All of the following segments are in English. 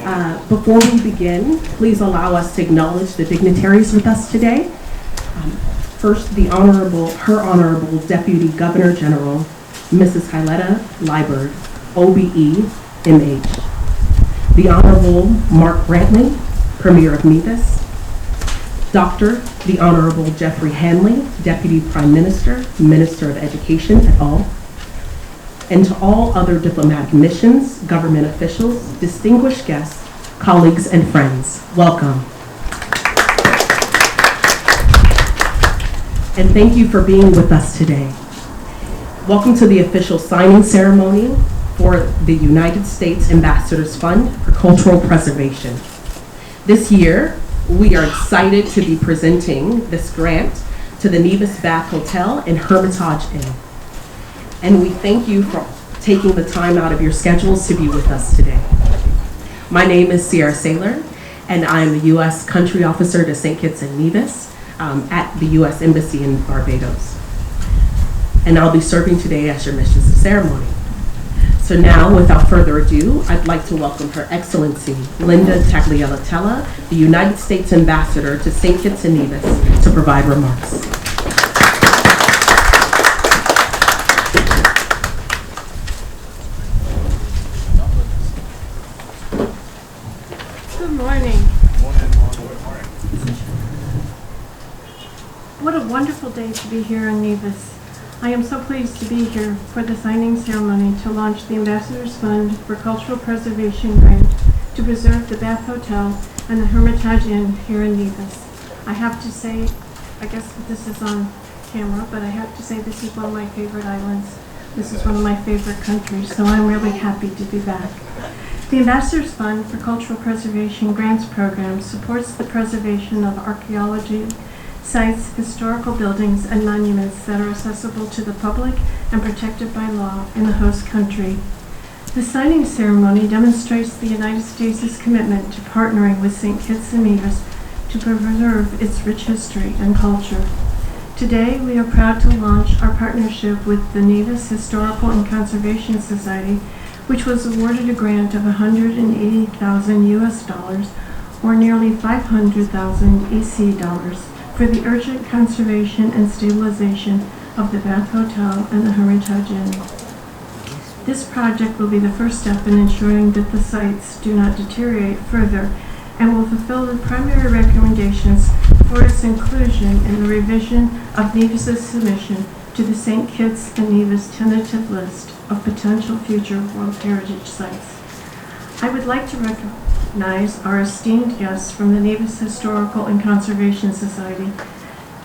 Before we begin, please allow us to acknowledge the dignitaries with us today. First, Her Honorable Deputy Governor General, Mrs. Hyletta Liburd, OBE, MH. The Honorable Mark Brantley, Premier of Nevis. The Honorable Jeffrey Hanley, Deputy Prime Minister, Minister of Education et al. And to all other diplomatic missions, government officials, distinguished guests, colleagues, and friends, welcome. And thank you for being with us today. Welcome to the official signing ceremony for the United States Ambassadors Fund for Cultural Preservation. This year, we are excited to be presenting this grant to the Nevis Bath Hotel and Hermitage Inn. And we thank you for taking the time out of your schedules to be with us today. My name is Sierra Saylor, and I'm the U.S. Country Officer to St. Kitts and Nevis at the U.S. Embassy in Barbados. And I'll be serving today as your Mistress of Ceremony. So now, without further ado, I'd like to welcome Her Excellency, Linda Tagliatella, the United States Ambassador to St. Kitts and Nevis, to provide remarks. Good morning. What a wonderful day to be here in Nevis. I am so pleased to be here for the signing ceremony to launch the Ambassadors Fund for Cultural Preservation grant to preserve the Bath Hotel and the Hermitage Inn here in Nevis. I have to say, I guess this is on camera, but I have to say this is one of my favorite islands. This is one of my favorite countries, so I'm really happy to be back. The Ambassadors Fund for Cultural Preservation grants program supports the preservation of archaeology, sites, historical buildings, and monuments that are accessible to the public and protected by law in the host country. The signing ceremony demonstrates the United States' commitment to partnering with St. Kitts and Nevis to preserve its rich history and culture. Today, we are proud to launch our partnership with the Nevis Historical and Conservation Society, which was awarded a grant of $180,000 US, or nearly 500,000 EC dollars, for the urgent conservation and stabilization of the Bath Hotel and the Hermitage Inn. This project will be the first step in ensuring that the sites do not deteriorate further and will fulfill the primary recommendations for its inclusion in the revision of Nevis's submission to the St. Kitts and Nevis tentative list of potential future World Heritage Sites. I would like to recognize our esteemed guests from the Nevis Historical and Conservation Society,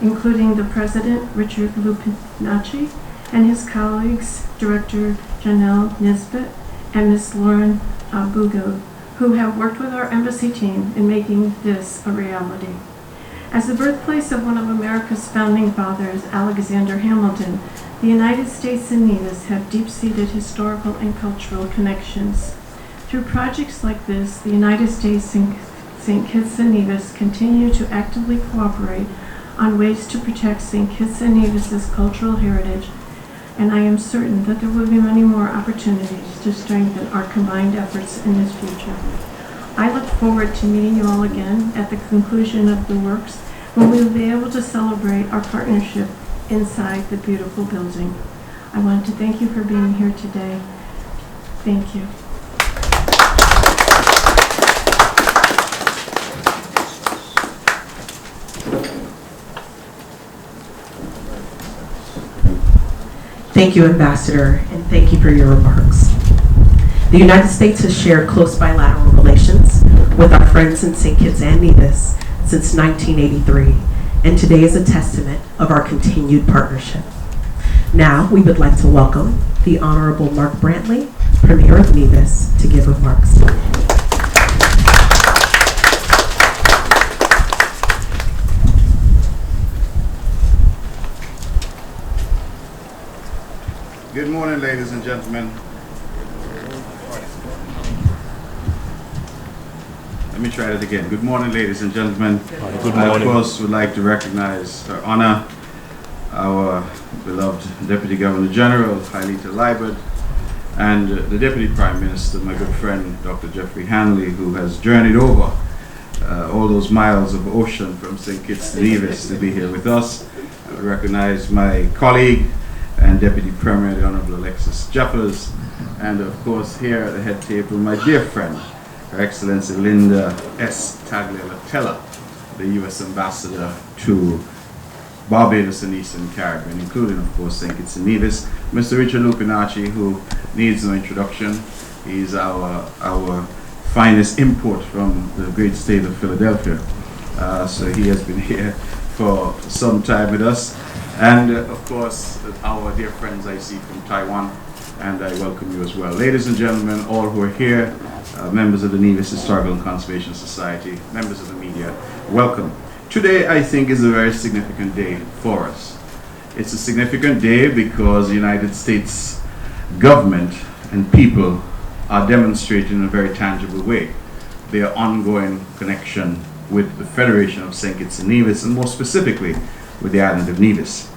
including the President, Richard Lupinacci, and his colleagues, Director Janelle Nisbet and Ms. Lauren Bugo, who have worked with our embassy team in making this a reality. As the birthplace of one of America's founding fathers, Alexander Hamilton, the United States and Nevis have deep-seated historical and cultural connections. Through projects like this, the United States and St. Kitts and Nevis continue to actively cooperate on ways to protect St. Kitts and Nevis's cultural heritage, and I am certain that there will be many more opportunities to strengthen our combined efforts in this future. I look forward to meeting you all again at the conclusion of the works, when we will be able to celebrate our partnership inside the beautiful building. I want to thank you for being here today. Thank you. Thank you, Ambassador, and thank you for your remarks. The United States has shared close bilateral relations with our friends in St. Kitts and Nevis since 1983, and today is a testament of our continued partnership. Now, we would like to welcome the Honorable Mark Brantley, Premier of Nevis, to give remarks. Good morning, ladies and gentlemen. Let me try that again. Good morning, ladies and gentlemen. Good I, of morning. course, would like to recognize or honor our beloved Deputy Governor General, Hyletta Liburd, and the Deputy Prime Minister, my good friend Dr. Jeffrey Hanley, who has journeyed over all those miles of ocean from St. Kitts to Nevis to be here with us. I would recognize my colleague and Deputy Premier, the Honorable Alexis Jeffers, and of course here at the head table, my dear friend, Her Excellency Linda S. Tagliatella, the U.S. Ambassador to Barbados and Eastern Caribbean, including of course St. Kitts and Nevis, Mr. Richard Lupinacci, who needs no introduction. He's our finest import from the great state of Philadelphia. So he has been here for some time with us. And of course, our dear friends I see from Taiwan, and I welcome you as well. Ladies and gentlemen, all who are here, members of the Nevis Historical and Conservation Society, members of the media, welcome. Today, I think, is a very significant day for us. It's a significant day because the United States government and people are demonstrating in a very tangible way their ongoing connection with the Federation of St. Kitts and Nevis, and more specifically with the island of Nevis.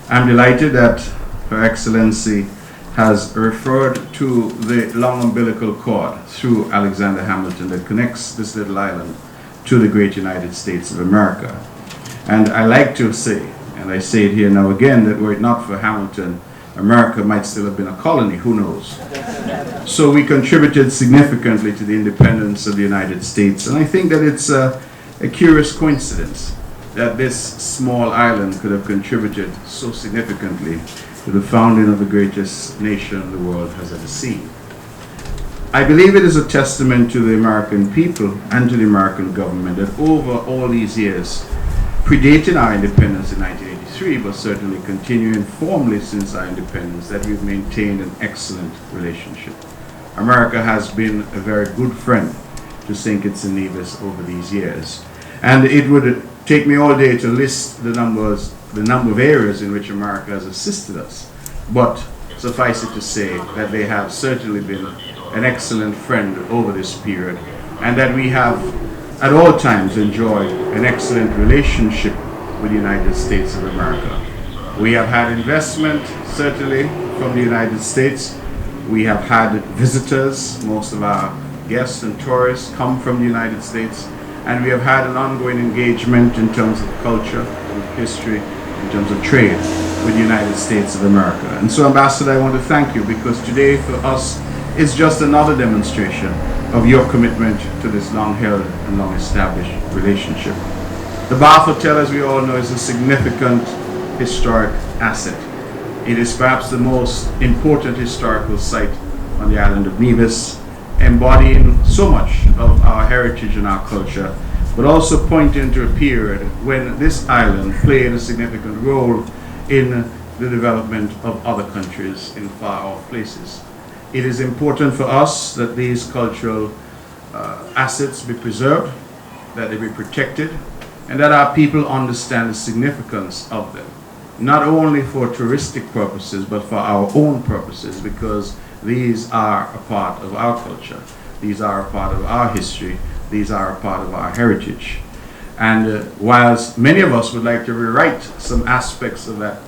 I'm delighted that Her Excellency has referred to the long umbilical cord through Alexander Hamilton that connects this little island to the great United States of America. And I like to say, and I say it here now again, that were it not for Hamilton, America might still have been a colony, who knows? So we contributed significantly to the independence of the United States, and I think that it's a curious coincidence that this small island could have contributed so significantly to the founding of the greatest nation the world has ever seen. I believe it is a testament to the American people and to the American government that over all these years, predating our independence in 1983, but certainly continuing formally since our independence, that we've maintained an excellent relationship. America has been a very good friend to St. Kitts and Nevis over these years. And it would take me all day to list the number of areas in which America has assisted us. But suffice it to say that they have certainly been an excellent friend over this period, and that we have at all times enjoyed an excellent relationship with the United States of America. We have had investment, certainly, from the United States. We have had visitors. Most of our guests and tourists come from the United States. And we have had an ongoing engagement in terms of culture, of history, in terms of trade with the United States of America. And so, Ambassador, I want to thank you, because today for us is just another demonstration of your commitment to this long-held and long-established relationship. The Bath Hotel, as we all know, is a significant historic asset. It is perhaps the most important historical site on the island of Nevis, embodying so much of our heritage and our culture, but also pointing to a period when this island played a significant role in the development of other countries in far-off places. It is important for us that these cultural assets be preserved, that they be protected, and that our people understand the significance of them, not only for touristic purposes, but for our own purposes, because these are a part of our culture, these are a part of our history, these are a part of our heritage. And whilst many of us would like to rewrite some aspects of that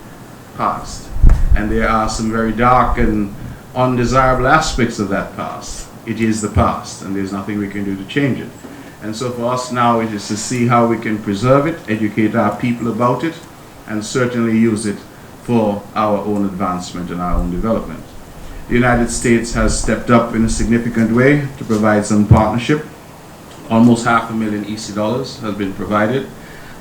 past, and there are some very dark and undesirable aspects of that past, it is the past, and there's nothing we can do to change it. And so for us now, it is to see how we can preserve it, educate our people about it, and certainly use it for our own advancement and our own development. The United States has stepped up in a significant way to provide some partnership. Almost $500,000 EC dollars has been provided.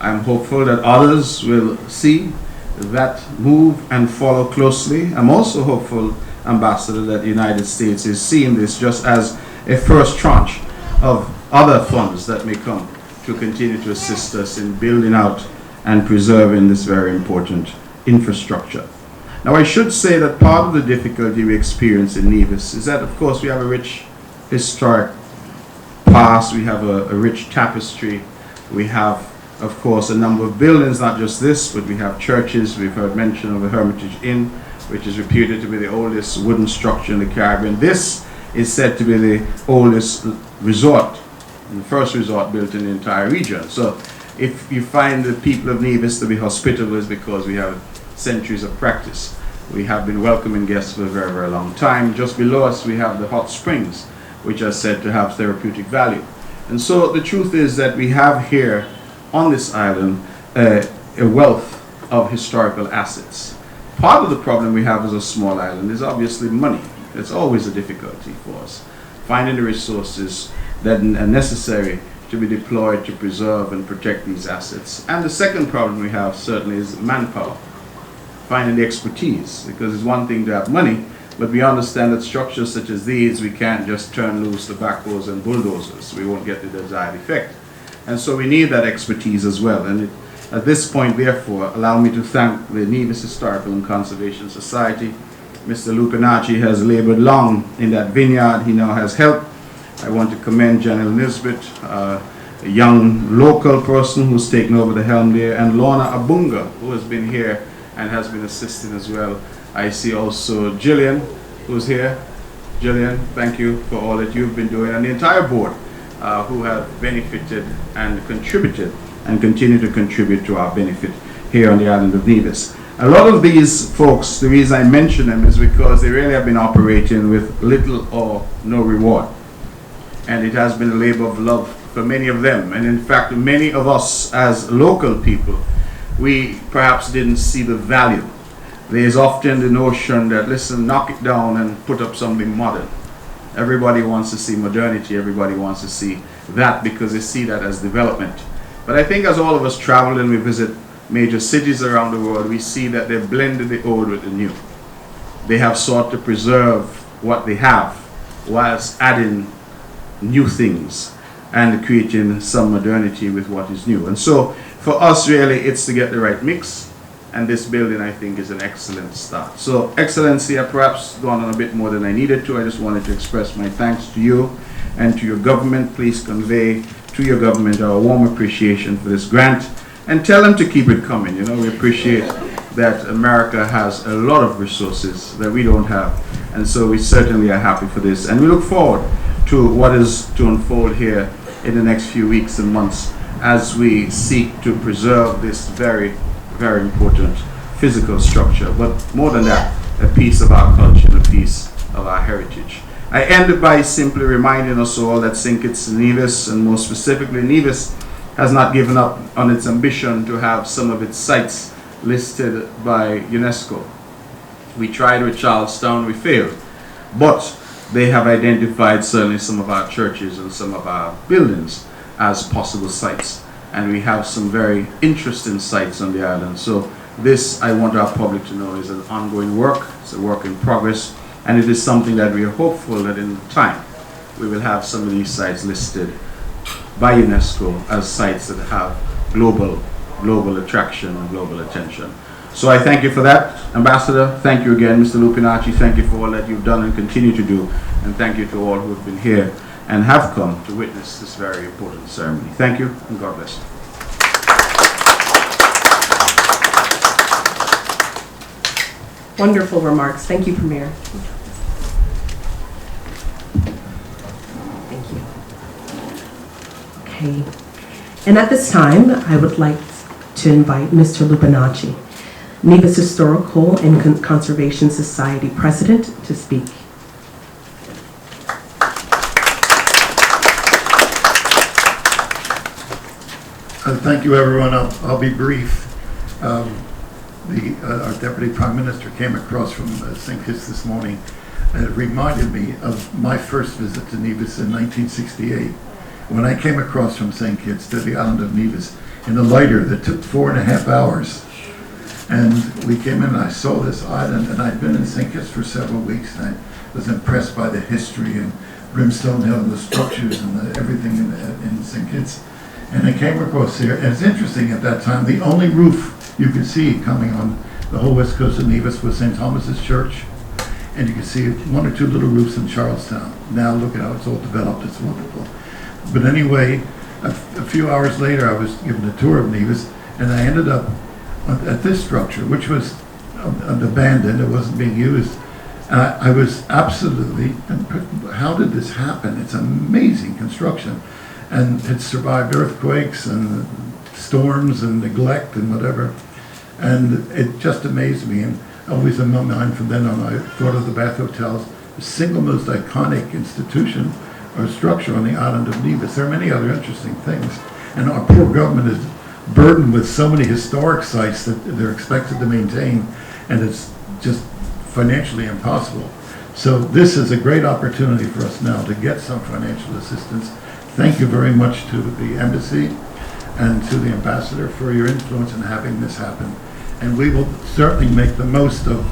I'm hopeful that others will see that move and follow closely. I'm also hopeful, Ambassador, that the United States is seeing this just as a first tranche of other funds that may come to continue to assist us in building out and preserving this very important infrastructure. Now, I should say that part of the difficulty we experience in Nevis is that, of course, we have a rich historic past, we have a rich tapestry, we have, of course, a number of buildings, not just this, but we have churches. We've heard mention of the Hermitage Inn, which is reputed to be the oldest wooden structure in the Caribbean. This is said to be the oldest resort, the first resort built in the entire region. So if you find the people of Nevis to be hospitable, it's because we have centuries of practice We have been welcoming guests for a very, very long time. Just below us, we have the hot springs, which are said to have therapeutic value. And so the truth is that we have here on this island a wealth of historical assets. Part of the problem we have as a small island is obviously money. It's always a difficulty for us, finding the resources that are necessary to be deployed to preserve and protect these assets. And the second problem we have certainly is manpower, finding the expertise, because it's one thing to have money, but we understand that structures such as these, we can't just turn loose the backhoes and bulldozers. We won't get the desired effect. And so we need that expertise as well. And at this point, therefore, allow me to thank the Nevis Historical and Conservation Society. Mr. Lupinacci has labored long in that vineyard. He now has help. I want to commend General Nisbet, a young local person who's taken over the helm there, and Lorna Abunga, who has been here and has been assisting as well. I see also Jillian, who's here. Jillian, thank you for all that you've been doing, and the entire board who have benefited and contributed and continue to contribute to our benefit here on the island of Nevis. A lot of these folks, the reason I mention them is because they really have been operating with little or no reward. And it has been a labor of love for many of them. And in fact, many of us as local people, we perhaps didn't see the value. There's often the notion that, listen, knock it down and put up something modern. Everybody wants to see modernity. Everybody wants to see that because they see that as development. But I think as all of us travel and we visit major cities around the world, we see that they've blended the old with the new. They have sought to preserve what they have whilst adding new things and creating some modernity with what is new. And so for us, really, it's to get the right mix. And this building, I think, is an excellent start. So, Excellency, I perhaps gone on a bit more than I needed to. I just wanted to express my thanks to you and to your government. Please convey to your government our warm appreciation for this grant and tell them to keep it coming. You know, we appreciate that America has a lot of resources that we don't have. And so we certainly are happy for this. And we look forward to what is to unfold here in the next few weeks and months as we seek to preserve this very, very important physical structure, but more than that, a piece of our culture, a piece of our heritage. I ended by simply reminding us all that St. Kitts and Nevis, and more specifically Nevis, has not given up on its ambition to have some of its sites listed by UNESCO. We tried with Charlestown, we failed, but they have identified certainly some of our churches and some of our buildings as possible sites. And we have some very interesting sites on the island. So this, I want our public to know, is an ongoing work. It's a work in progress. And it is something that we are hopeful that in time we will have some of these sites listed by UNESCO as sites that have global attraction and global attention. So I thank you for that, Ambassador. Thank you again, Mr. Lupinacci. Thank you for all that you've done and continue to do. And thank you to all who have been here and have come to witness this very important ceremony. Thank you, and God bless you. Wonderful remarks. Thank you, Premier. Thank you. Okay. And at this time, I would like to invite Mr. Lupinacci, Nevis Historical and Conservation Society President, to speak. Thank you, everyone. I'll be brief. Our Deputy Prime Minister came across from St. Kitts this morning, and it reminded me of my first visit to Nevis in 1968, when I came across from St. Kitts to the island of Nevis in a lighter that took 4.5 hours. And we came in and I saw this island, and I'd been in St. Kitts for several weeks, and I was impressed by the history and Brimstone Hill and the structures and everything in St. Kitts. And I came across here, and it's interesting, at that time, the only roof you could see coming on the whole west coast of Nevis was St. Thomas's Church, and you could see 1 or 2 little roofs in Charlestown. Now look at how it's all developed, it's wonderful. But anyway, a few hours later, I was given a tour of Nevis, and I ended up at this structure, which was abandoned, it wasn't being used. I was absolutely, how did this happen? It's amazing construction. And it survived earthquakes and storms and neglect and whatever. And it just amazed me. And always in my mind from then on. I thought of the Bath Hotel as the single most iconic institution or structure on the island of Nevis. There are many other interesting things, and our poor government is burdened with so many historic sites that they're expected to maintain, and it's just financially impossible. So this is a great opportunity for us now to get some financial assistance. Thank you very much to the embassy and to the ambassador for your influence in having this happen. And we will certainly make the most of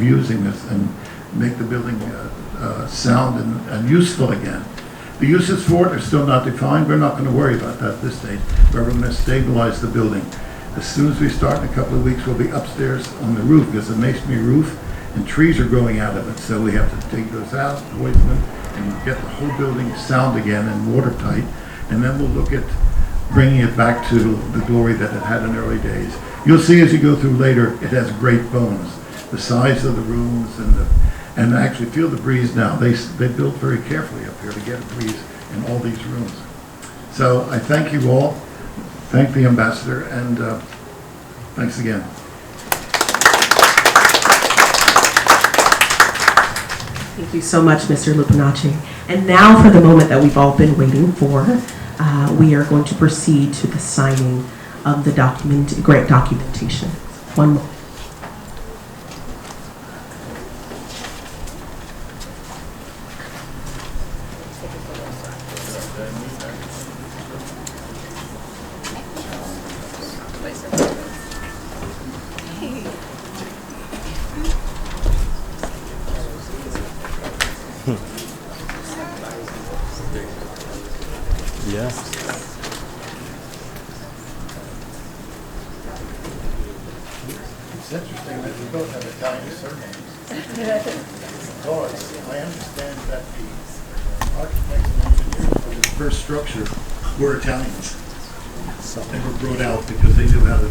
using this and make the building sound and useful again. The uses for it are still not defined. We're not going to worry about that at this stage, but we're going to stabilize the building. As soon as we start in a couple of weeks, we'll be upstairs on the roof. There's a masonry roof, and trees are growing out of it, so we have to take those out, poison them, and get the whole building sound again and watertight. And then we'll look at bringing it back to the glory that it had in early days. You'll see as you go through later, it has great bones. The size of the rooms and actually feel the breeze now. They built very carefully up here to get a breeze in all these rooms. So I thank you all. Thank the ambassador, and thanks again. Thank you so much, Mr. Lupinacci. And now for the moment that we've all been waiting for, we are going to proceed to the signing of the grant documentation. One moment. Yeah. It's interesting that we both have Italian surnames. Because I understand that the architects and engineers for this first structure were Italians. They were brought out because they knew how to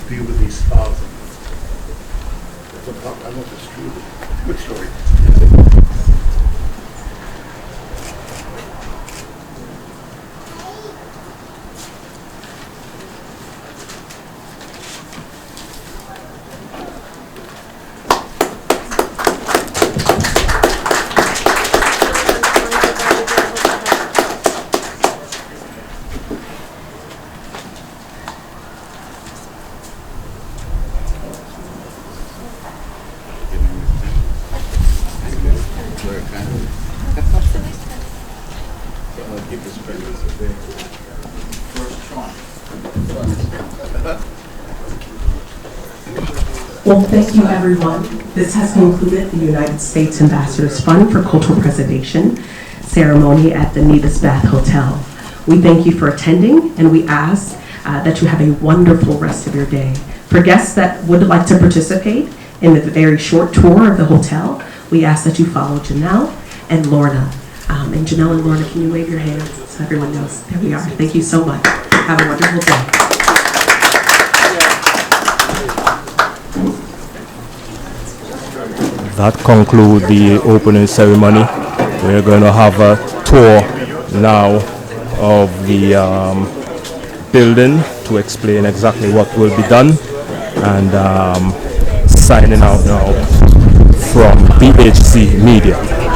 deal with these spas. I don't know if it's true. Good story. Well, thank you, everyone. This has concluded the United States Ambassador's Fund for Cultural Preservation ceremony at the Nevis Bath Hotel. We thank you for attending, and we ask that you have a wonderful rest of your day. For guests that would like to participate in the very short tour of the hotel, we ask that you follow Janelle and Lorna. And Janelle and Lorna, can you wave your hands so everyone knows? There we are. Thank you so much. Have a wonderful day. That concludes the opening ceremony. We're going to have a tour now of the building to explain exactly what will be done, and signing out now from BHC Media.